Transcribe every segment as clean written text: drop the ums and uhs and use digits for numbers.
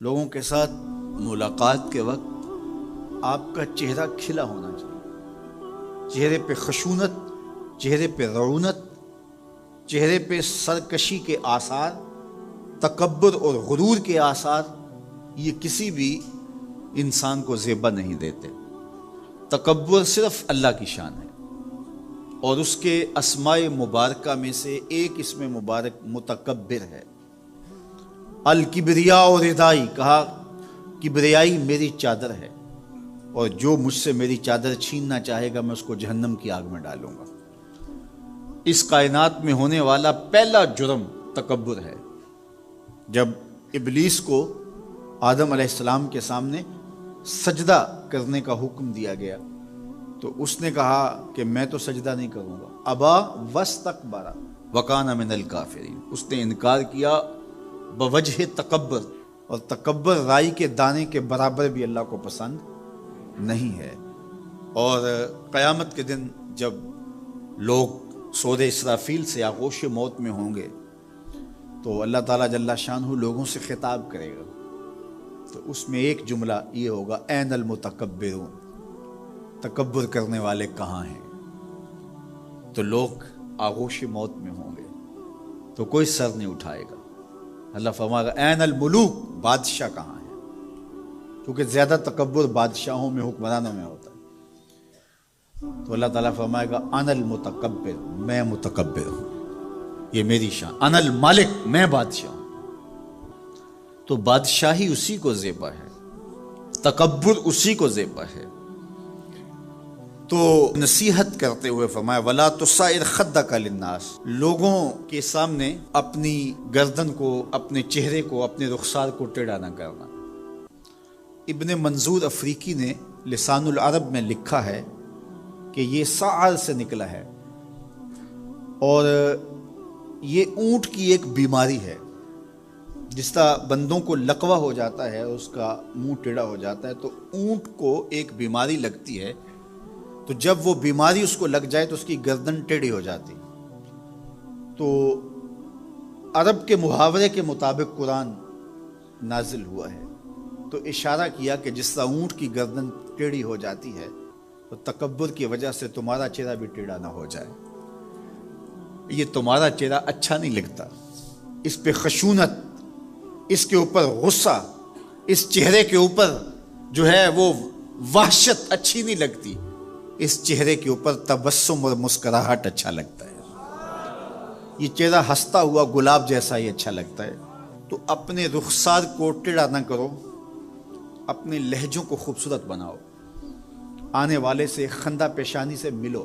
لوگوں کے ساتھ ملاقات کے وقت آپ کا چہرہ کھلا ہونا چاہیے، چہرے پہ خشونت، چہرے پہ رعونت، چہرے پہ سرکشی کے آثار، تکبر اور غرور کے آثار یہ کسی بھی انسان کو زیبا نہیں دیتے۔ تکبر صرف اللہ کی شان ہے، اور اس کے اسماء مبارکہ میں سے ایک اسم مبارک متکبر ہے۔ الکبریاء اور ردائی، کہا کبریائی میری چادر ہے، اور جو مجھ سے میری چادر چھیننا چاہے گا میں اس کو جہنم کی آگ میں ڈالوں گا۔ اس کائنات میں ہونے والا پہلا جرم تکبر ہے۔ جب ابلیس کو آدم علیہ السلام کے سامنے سجدہ کرنے کا حکم دیا گیا تو اس نے کہا کہ میں تو سجدہ نہیں کروں گا۔ ابا واستکبر وکان من الکافرین، اس نے انکار کیا بوجہ تکبر، اور تکبر رائی کے دانے کے برابر بھی اللہ کو پسند نہیں ہے۔ اور قیامت کے دن جب لوگ صور اسرافیل سے آغوش موت میں ہوں گے تو اللہ تعالیٰ جل شانہ لوگوں سے خطاب کرے گا، تو اس میں ایک جملہ یہ ہوگا، این المتکبرون، تکبر کرنے والے کہاں ہیں؟ تو لوگ آغوش موت میں ہوں گے تو کوئی سر نہیں اٹھائے گا۔ اللہ فرمائے گا این الملوک، بادشاہ کہاں ہے؟ کیونکہ زیادہ تکبر بادشاہوں میں، حکمرانوں میں ہوتا ہے۔ تو اللہ تعالیٰ فرمائے گا انا المتکبر، میں متکبر ہوں، یہ میری شان، انا المالک، میں بادشاہ ہوں۔ تو بادشاہی اسی کو زیبا ہے، تکبر اسی کو زیبا ہے۔ تو نصیحت کرتے ہوئے فرمایا وَلَا تُصَعِّرْ خَدَّكَ لِلنَّاسِ، لوگوں کے سامنے اپنی گردن کو، اپنے چہرے کو، اپنے رخسار کو ٹیڑھا نہ کرنا۔ ابن منظور افریقی نے لسان العرب میں لکھا ہے کہ یہ سعر سے نکلا ہے، اور یہ اونٹ کی ایک بیماری ہے۔ جس طرح بندوں کو لقوہ ہو جاتا ہے، اس کا منہ ٹیڑھا ہو جاتا ہے، تو اونٹ کو ایک بیماری لگتی ہے، تو جب وہ بیماری اس کو لگ جائے تو اس کی گردن ٹیڑھی ہو جاتی۔ تو عرب کے محاورے کے مطابق قرآن نازل ہوا ہے، تو اشارہ کیا کہ جس طرح اونٹ کی گردن ٹیڑھی ہو جاتی ہے تو تکبر کی وجہ سے تمہارا چہرہ بھی ٹیڑھا نہ ہو جائے۔ یہ تمہارا چہرہ اچھا نہیں لگتا، اس پہ خشونت، اس کے اوپر غصہ، اس چہرے کے اوپر جو ہے وہ وحشت اچھی نہیں لگتی، اس چہرے کے اوپر تبسم اور مسکراہٹ اچھا لگتا ہے۔ یہ چہرہ ہنستا ہوا گلاب جیسا ہی اچھا لگتا ہے۔ تو اپنے رخسار کو ٹیڑھا نہ کرو، اپنے لہجوں کو خوبصورت بناؤ، آنے والے سے خندہ پیشانی سے ملو،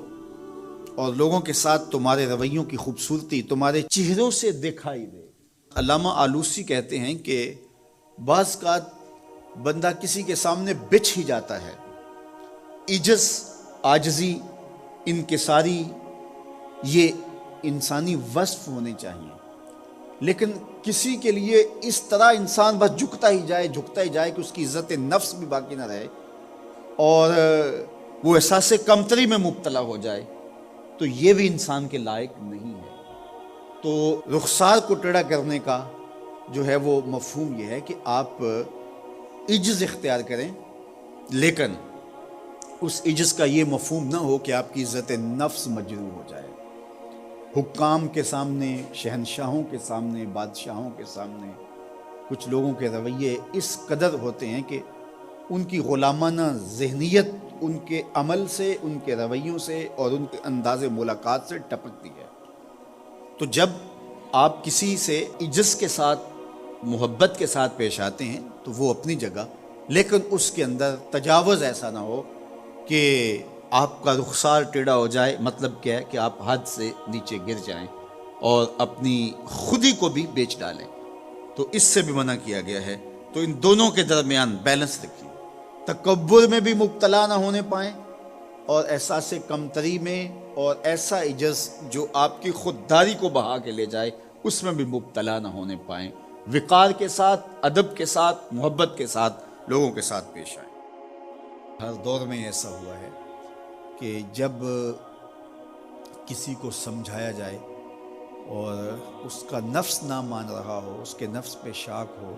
اور لوگوں کے ساتھ تمہارے رویوں کی خوبصورتی تمہارے چہروں سے دکھائی دے۔ علامہ آلوسی کہتے ہیں کہ بعض کا بندہ کسی کے سامنے بچھ ہی جاتا ہے، عجز، عاجزی، انکساری، یہ انسانی وصف ہونے چاہیے، لیکن کسی کے لیے اس طرح انسان بس جھکتا ہی جائے کہ اس کی عزت نفس بھی باقی نہ رہے اور وہ احساس کمتری میں مبتلا ہو جائے، تو یہ بھی انسان کے لائق نہیں ہے۔ تو رخسار کو ٹیڑھا کرنے کا جو ہے وہ مفہوم یہ ہے کہ آپ عجز اختیار کریں، لیکن اس عجز کا یہ مفہوم نہ ہو کہ آپ کی عزت نفس مجروح ہو جائے۔ حکام کے سامنے، شہنشاہوں کے سامنے، بادشاہوں کے سامنے کچھ لوگوں کے رویے اس قدر ہوتے ہیں کہ ان کی غلامانہ ذہنیت ان کے عمل سے، ان کے رویوں سے اور ان کے انداز ملاقات سے ٹپکتی ہے۔ تو جب آپ کسی سے عجز کے ساتھ، محبت کے ساتھ پیش آتے ہیں تو وہ اپنی جگہ، لیکن اس کے اندر تجاوز ایسا نہ ہو کہ آپ کا رخسار ٹیڑھا ہو جائے۔ مطلب کیا ہے کہ آپ حد سے نیچے گر جائیں اور اپنی خودی کو بھی بیچ ڈالیں، تو اس سے بھی منع کیا گیا ہے۔ تو ان دونوں کے درمیان بیلنس رکھیے، تکبر میں بھی مبتلا نہ ہونے پائیں اور احساس کمتری میں، اور ایسا عجز جو آپ کی خودداری کو بہا کے لے جائے اس میں بھی مبتلا نہ ہونے پائیں۔ وقار کے ساتھ، ادب کے ساتھ، محبت کے ساتھ لوگوں کے ساتھ پیش آئیں۔ ہر دور میں ایسا ہوا ہے کہ جب کسی کو سمجھایا جائے اور اس کا نفس نہ مان رہا ہو، اس کے نفس پہ شاک ہو،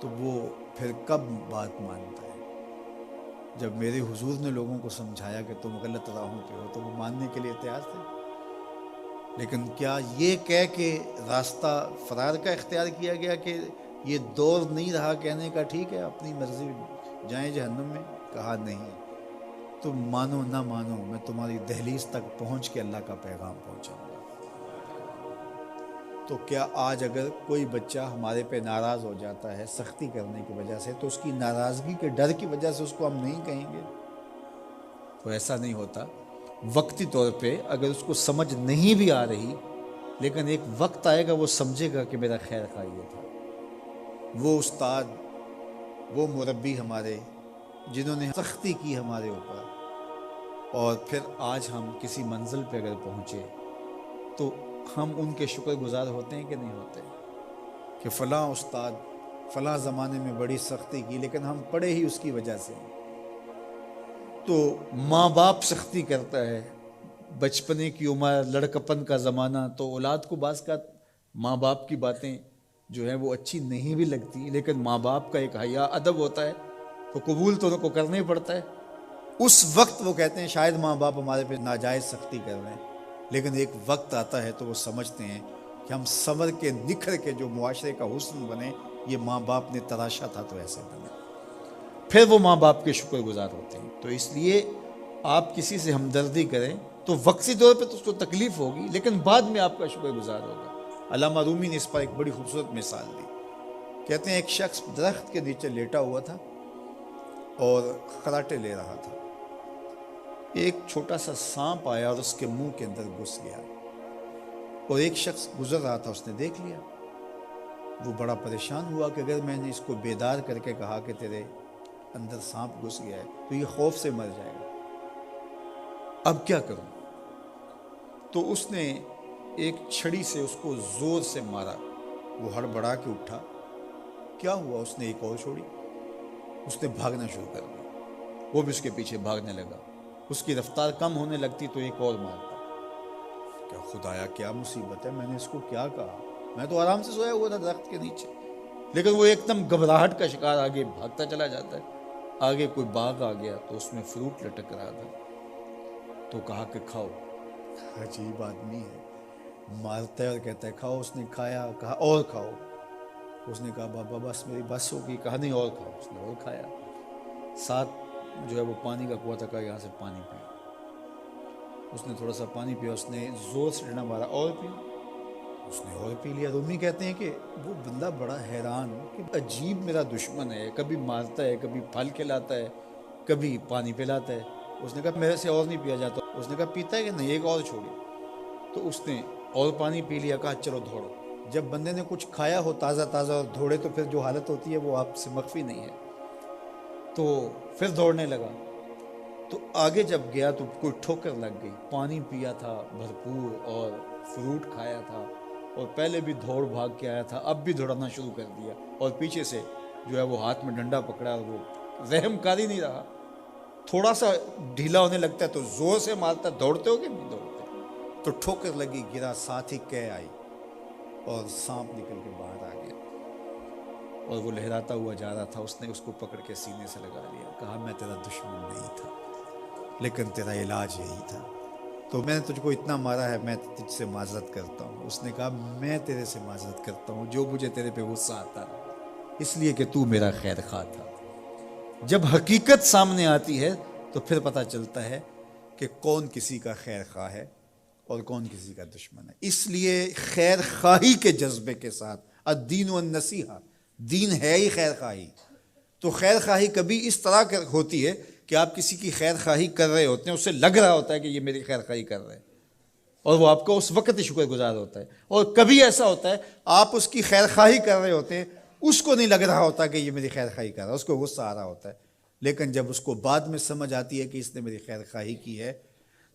تو وہ پھر کب بات مانتا ہے؟ جب میرے حضور نے لوگوں کو سمجھایا کہ تم غلط راہوں پہ ہو تو وہ ماننے کے لیے تیار تھے، لیکن کیا یہ کہہ کے راستہ فرار کا اختیار کیا گیا کہ یہ دور نہیں رہا کہنے کا ٹھیک ہے اپنی مرضی جائیں جہنم میں؟ کہا نہیں، تم مانو نہ مانو میں تمہاری دہلیز تک پہنچ کے اللہ کا پیغام پہنچاؤں گا۔ تو کیا آج اگر کوئی بچہ ہمارے پہ ناراض ہو جاتا ہے سختی کرنے کی وجہ سے، تو اس کی ناراضگی کے ڈر کی وجہ سے اس کو ہم نہیں کہیں گے؟ تو ایسا نہیں ہوتا۔ وقتی طور پہ اگر اس کو سمجھ نہیں بھی آ رہی، لیکن ایک وقت آئے گا وہ سمجھے گا کہ میرا خیر خواہ یہ تھا۔ وہ استاد، وہ مربی ہمارے جنہوں نے سختی کی ہمارے اوپر، اور پھر آج ہم کسی منزل پہ اگر پہنچے تو ہم ان کے شکر گزار ہوتے ہیں کہ نہیں ہوتے؟ کہ فلاں استاد فلاں زمانے میں بڑی سختی کی لیکن ہم پڑھے ہی اس کی وجہ سے۔ تو ماں باپ سختی کرتا ہے، بچپنے کی عمر، لڑکپن کا زمانہ، تو اولاد کو بعض کا ماں باپ کی باتیں جو ہیں وہ اچھی نہیں بھی لگتی، لیکن ماں باپ کا ایک حیا ادب ہوتا ہے تو قبول تو ان کو کرنا ہی پڑتا ہے۔ اس وقت وہ کہتے ہیں شاید ماں باپ ہمارے پہ ناجائز سختی کر رہے ہیں، لیکن ایک وقت آتا ہے تو وہ سمجھتے ہیں کہ ہم صبر کے نکھر کے جو معاشرے کا حسن بنے، یہ ماں باپ نے تراشا تھا تو ایسے بنے، پھر وہ ماں باپ کے شکر گزار ہوتے ہیں۔ تو اس لیے آپ کسی سے ہمدردی کریں تو وقتی طور پہ تو اس کو تکلیف ہوگی، لیکن بعد میں آپ کا شکر گزار ہوگا۔ علامہ رومی نے اس پر ایک بڑی خوبصورت مثال دی، کہتے ہیں ایک شخص درخت کے نیچے لیٹا ہوا تھا اور خراٹے لے رہا تھا، ایک چھوٹا سا سانپ آیا اور اس کے منہ کے اندر گھس گیا، اور ایک شخص گزر رہا تھا، اس نے دیکھ لیا۔ وہ بڑا پریشان ہوا کہ اگر میں نے اس کو بیدار کر کے کہا کہ تیرے اندر سانپ گھس گیا ہے تو یہ خوف سے مر جائے گا، اب کیا کروں؟ تو اس نے ایک چھڑی سے اس کو زور سے مارا، وہ ہڑبڑا کے اٹھا، کیا ہوا؟ اس نے ایک اور چھوڑی، اس نے بھاگنا شروع کر دیا، وہ بھی اس کے پیچھے بھاگنے لگا، اس کی رفتار کم ہونے لگتی تو ایک اور مارتا۔ کیا خدایا کیا مصیبت ہے، میں نے اس کو کیا کہا، میں تو آرام سے سویا ہوا تھا درخت کے نیچے، لیکن وہ ایک دم گھبراہٹ کا شکار آگے بھاگتا چلا جاتا ہے۔ آگے کوئی باغ آ گیا تو اس میں فروٹ لٹک رہا تھا، تو کہا کہ کھاؤ۔ عجیب آدمی ہے، مارتا ہے اور کہتا ہے کھاؤ۔ اس نے کھایا، کہا اور کھاؤ، اس نے کہا بابا بس میری بس ہوگی، کہا نہیں اور کھاؤ، اس نے اور کھایا۔ ساتھ جو ہے وہ پانی کا کنواں تھا، کہا یہاں سے پانی پیا، اس نے تھوڑا سا پانی پیا، اس نے زور سے ڈنڈا مارا، اور پیا، اس نے اور پی لیا۔ رومی کہتے ہیں کہ وہ بندہ بڑا حیران کہ عجیب میرا دشمن ہے، کبھی مارتا ہے، کبھی پھل کھلاتا ہے، کبھی پانی پلاتا ہے۔ اس نے کہا میرے سے اور نہیں پیا جاتا، اس نے کہا پیتا ہے کہ نہیں، ایک اور چھوڑی، تو اس نے اور پانی پی لیا، کہا چلو دوڑو۔ جب بندے نے کچھ کھایا ہو تازہ تازہ اور دوڑے تو پھر جو حالت ہوتی ہے وہ آپ سے مخفی نہیں ہے، تو پھر دوڑنے لگا۔ تو آگے جب گیا تو کوئی ٹھوکر لگ گئی، پانی پیا تھا بھرپور اور فروٹ کھایا تھا، اور پہلے بھی دوڑ بھاگ کے آیا تھا، اب بھی دوڑنا شروع کر دیا، اور پیچھے سے جو ہے وہ ہاتھ میں ڈنڈا پکڑا، اور وہ رحم کاری نہیں رہا، تھوڑا سا ڈھیلا ہونے لگتا ہے تو زور سے مارتا ہے۔ دوڑتے ہو کہ نہیں دوڑتے؟ تو ٹھوکر لگی، گرا، ساتھ ہی کہہ آئی اور سانپ نکل کے باہر آ گیا، اور وہ لہراتا ہوا جا رہا تھا۔ اس نے اس کو پکڑ کے سینے سے لگا لیا، کہا میں تیرا دشمن نہیں تھا، لیکن تیرا علاج یہی تھا، تو میں نے تجھ کو اتنا مارا ہے، میں تجھ سے معذرت کرتا ہوں۔ اس نے کہا میں تیرے سے معذرت کرتا ہوں، جو مجھے تیرے پہ غصہ آتا ہے اس لیے کہ تو میرا خیر خواہ تھا۔ جب حقیقت سامنے آتی ہے تو پھر پتہ چلتا ہے کہ کون کسی کا خیر خواہ ہے اور کون کسی کا دشمن ہے۔ اس لیے خیر خواہی کے جذبے کے ساتھ، الدین والنصیحہ، دین ہے ہی خیر خواہی۔ تو خیر خواہی کبھی اس طرح ہوتی ہے کہ آپ کسی کی خیر خواہی کر رہے ہوتے ہیں، اسے لگ رہا ہوتا ہے کہ یہ میری خیر خواہی کر رہے ہیں، اور وہ آپ کو اس وقت ہی شکر گزار ہوتا ہے۔ اور کبھی ایسا ہوتا ہے آپ اس کی خیر خواہی کر رہے ہوتے ہیں، اس کو نہیں لگ رہا ہوتا کہ یہ میری خیر خواہی کر رہا ہے، اس کو غصہ آ رہا ہوتا ہے، لیکن جب اس کو بعد میں سمجھ آتی ہے کہ اس نے میری خیر خواہی کی ہے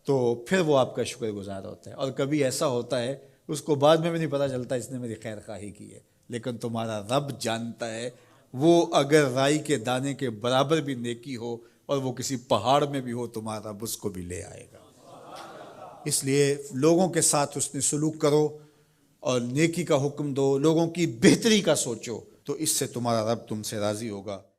تو پھر وہ آپ کا شکر گزار ہوتا ہے۔ اور کبھی ایسا ہوتا ہے اس کو بعد میں بھی نہیں پتہ چلتا اس نے میری خیر خواہی کی ہے، لیکن تمہارا رب جانتا ہے، وہ اگر رائی کے دانے کے برابر بھی نیکی ہو اور وہ کسی پہاڑ میں بھی ہو، تمہارا رب اس کو بھی لے آئے گا۔ اس لیے لوگوں کے ساتھ اس نے سلوک کرو اور نیکی کا حکم دو، لوگوں کی بہتری کا سوچو، تو اس سے تمہارا رب تم سے راضی ہوگا۔